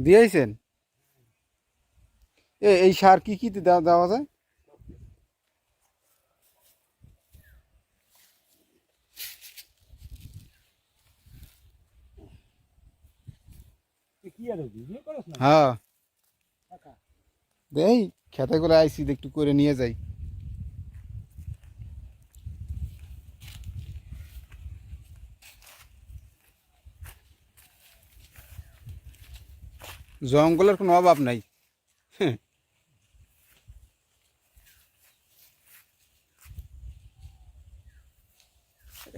দিয়েছেন? এই সার কি কি দেওয়া দেওয়া যায়? হ্যাঁ, দেই খেতে করে আইসি একটু করে নিয়ে যাই। জঙ্গলের কোনো অভাব নাই।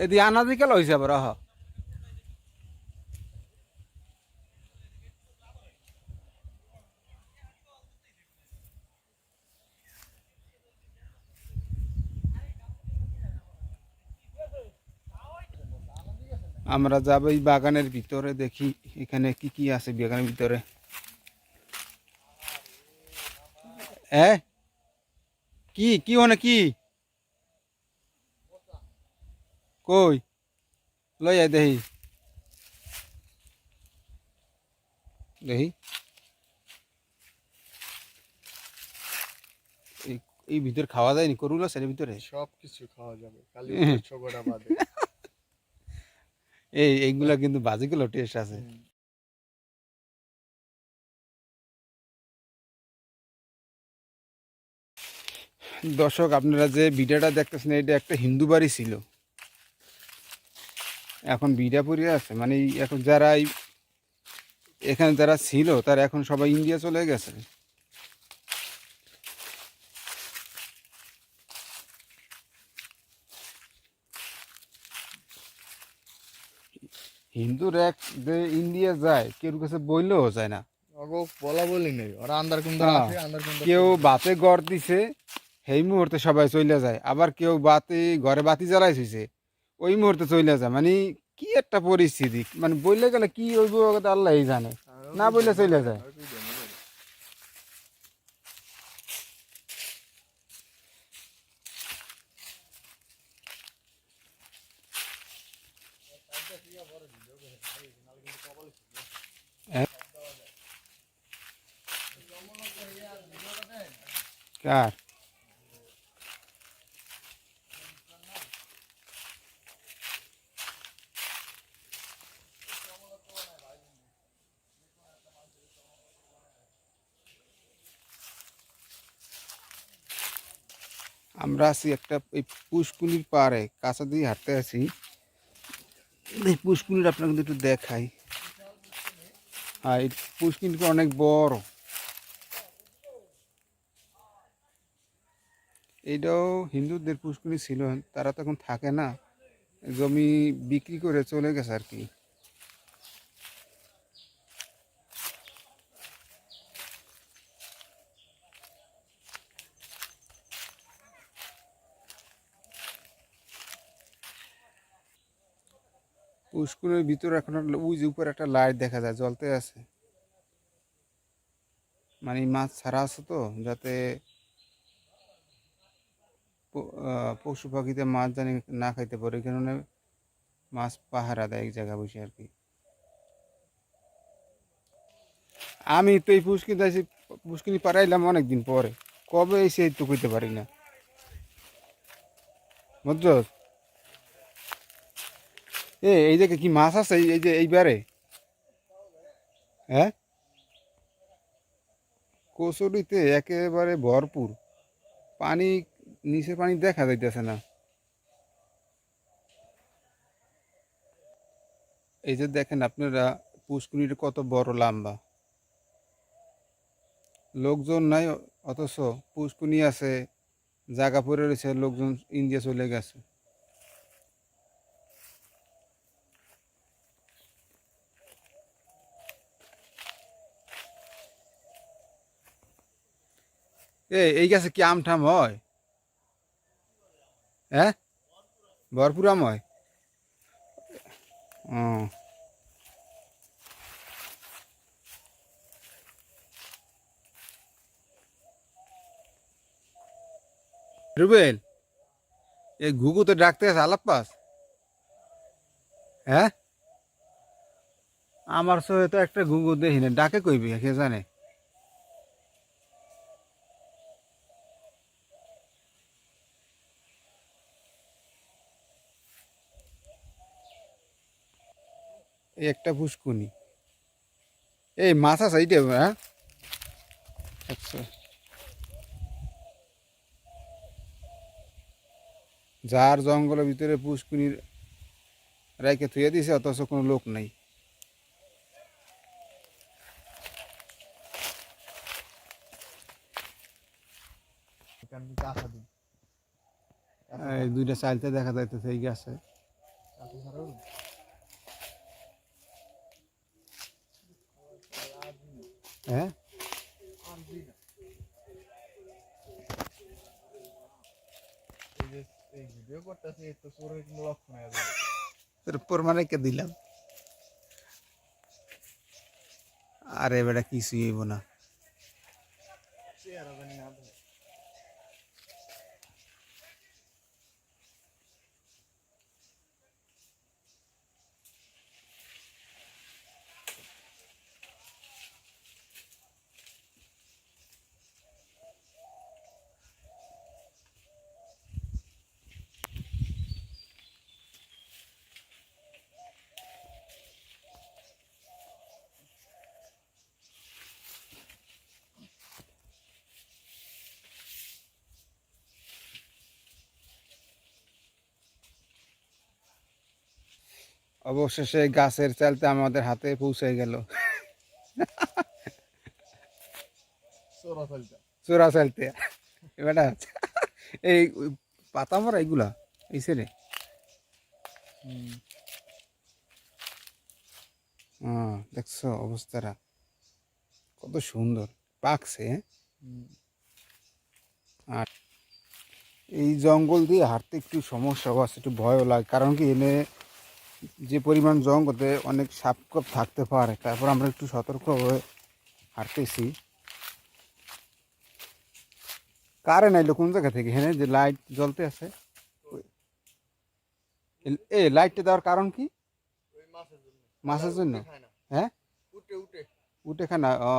এদি আনাজি কেন হয়েছে আবার? আমরা যাবো এই বাগানের ভিতরে, দেখি এখানে কি কি আছে বাগানের ভিতরে। হ্যাঁ, কি কি মানে কি? কই লই আয় দেখি, দেখি এই এই ভিতরে খাওয়া যায়নি করুল আছে এর ভিতরে? সবকিছু খাওয়া যাবে, খালি ছোকড়া বাদে। এইগুলা কিন্তু বাজিগুলো টেস্ট আছে। দর্শক, আপনারা যে ভিডিওটা দেখতেছেন এটা একটা হিন্দু বাড়ি ছিল, এখন বিড়া পড়ে আছে। মানে এখন যারা এখানে যারা ছিল তারা এখন সবাই ইন্ডিয়া চলে গেছে। হিন্দুর এক যে ইন্ডিয়া যায় কেউ কাছে বইলেও যায় না। বলা বলি নেই, ওরা আন্দার কুন্দার আছে, আন্দার কুন্দার। কেউ বাতে গড় দিছে সেই মুহূর্তে সবাই চলে যায়, আবার কেউ বাতি ঘরে বাতি জ্বালাইছে ওই মুহূর্তে চলে যায়। মানে কি একটা পরিস্থিতি, মানে বললে গেলে কি হইব আল্লাহ জানে, না বললে চলে যায়। কার আমরা আছি একটা এই পুষ্কুনির পাড়ে, কাঁচা দিয়ে হাঁটতে আছি। এই পুষ্কুনির আপনাকে একটু দেখাই। হ্যাঁ, এই পুষ্কুনিটা অনেক বড়। এইটাও হিন্দুদের পুষ্কুনি ছিল, তারা তখন থাকে না, জমি বিক্রি করে চলে গেছে আর কি। পুষ্কুনির ভিতরে এখন ওই যে উপরে একটা লাইট দেখা যায় জ্বলতে আছে, মানে মাছ ছাড়া আছে তো, যাতে পশু পাখিতে মাছ জানি না খাইতে পারে, এই কারণে মাছ পাহারা দেয় এক জায়গায় বসে আর কি। আমি তো এই পুষ্কিনি পাড়াইলাম অনেকদিন পরে, কবে এসে তো কইতে পারি না, বুঝছ? এই জায়গায় কি মাছ আছে এই যে এইবারে? হ্যাঁ, কচুরিতে একেবারে ভরপুর পানি, নিচে পানি দেখা যাইতেছে না। এই যে দেখেন আপনারা, পুষ্কুনিটা কত বড় লম্বা, লোকজন নাই অথচ পুষ্কুনি আছে, জায়গা পড়ে রয়েছে, লোকজন ইন্ডিয়া চলে গেছে। এই গাছে কি আম ঠাম হয়? হ্যাঁ, ভরপুর আম হয়। ও, রুবেল, এই ঘুঘু তো ডাকতে আছে, আলাপ পাস? হ্যাঁ, আমার চোখে তো একটা গুগু দেখি না, ডাকে কইবি কে জানে। এই একটা পুষ্কুনি, এই মাছ আছে এইটা, হ্যাঁ। আচ্ছা, যার জঙ্গলের ভিতরে পুষ্কুনির রাইকে থুয়ে দিছে, অথচ কোনো লোক নাই। এখানে কাঁচা দিন এই দুইটা চাইলতে দেখা যাইতেছে এই গাছে। কাঁচা ছাড়াও হ্যাঁ, এই যে এই ভিডিও করতেছে এই তো চোরের কিন্তু লক্ষণ হয়ে যাবে। তোর প্রমাণ রেখে দিলাম। আরে বেটা কিছুই হইব না। চেহারা জানি না ধরে। অবশেষে গাছের চালতে আমাদের হাতে পৌঁছে গেল। চোরা ফেলটা চোরা চালতে বেটা, এই পাতা মরা এইগুলা এই রে। দেখছো অবস্থাটা কত সুন্দর পাকছে, হ্যাঁ? আর এই জঙ্গল দিয়ে হাঁটতে একটু সমস্যাও আছে, একটু ভয়ও লাগে। কারণ কি এনে যে পরিমাণ জঙ্গলে অনেক সাপ কপ থাকতে পারে, তারপর আমরা একটু সতর্ক হয়ে হাঁটতেছি। কারেন্ট আইলো কোন জায়গা থেকে? হ্যাঁ, যে লাইট জ্বলতে আছে, এই লাইটটা দেওয়ার কারণ কি? ওই মাছের জন্য। মাছের জন্য? খায় না। হ্যাঁ, উঠে উঠে উঠে খানা। ও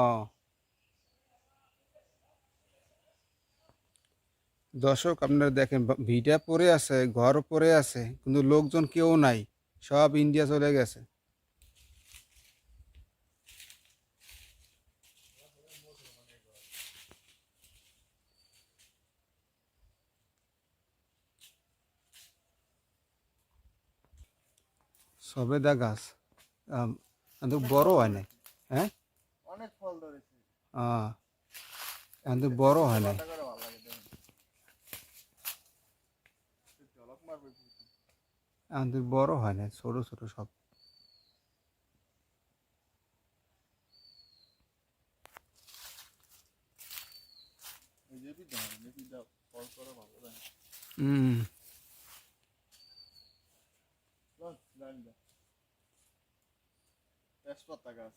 দর্শক আপনারা দেখেন, ভিটা পড়ে আছে, ঘর পড়ে আছে, কিন্তু লোকজন কেউ নাই, সব ইন্ডিয়া চলে গেছে। সবেদা গাছ কিন্তু বড় হয় নাই। হ্যাঁ, অনেক ফল ধরেছে। কিন্তু বড় হয় নাই। পাতা করে ভালো লাগে দেখুন। ঝলক মারবে পুরো। কিন্তু বড় হয় নাই, ছোট ছোট সব। এই যে বিদ্যা ফল করে ভালো লাগে। হুম। চল, যাই যা। তেজপাতা গাছ।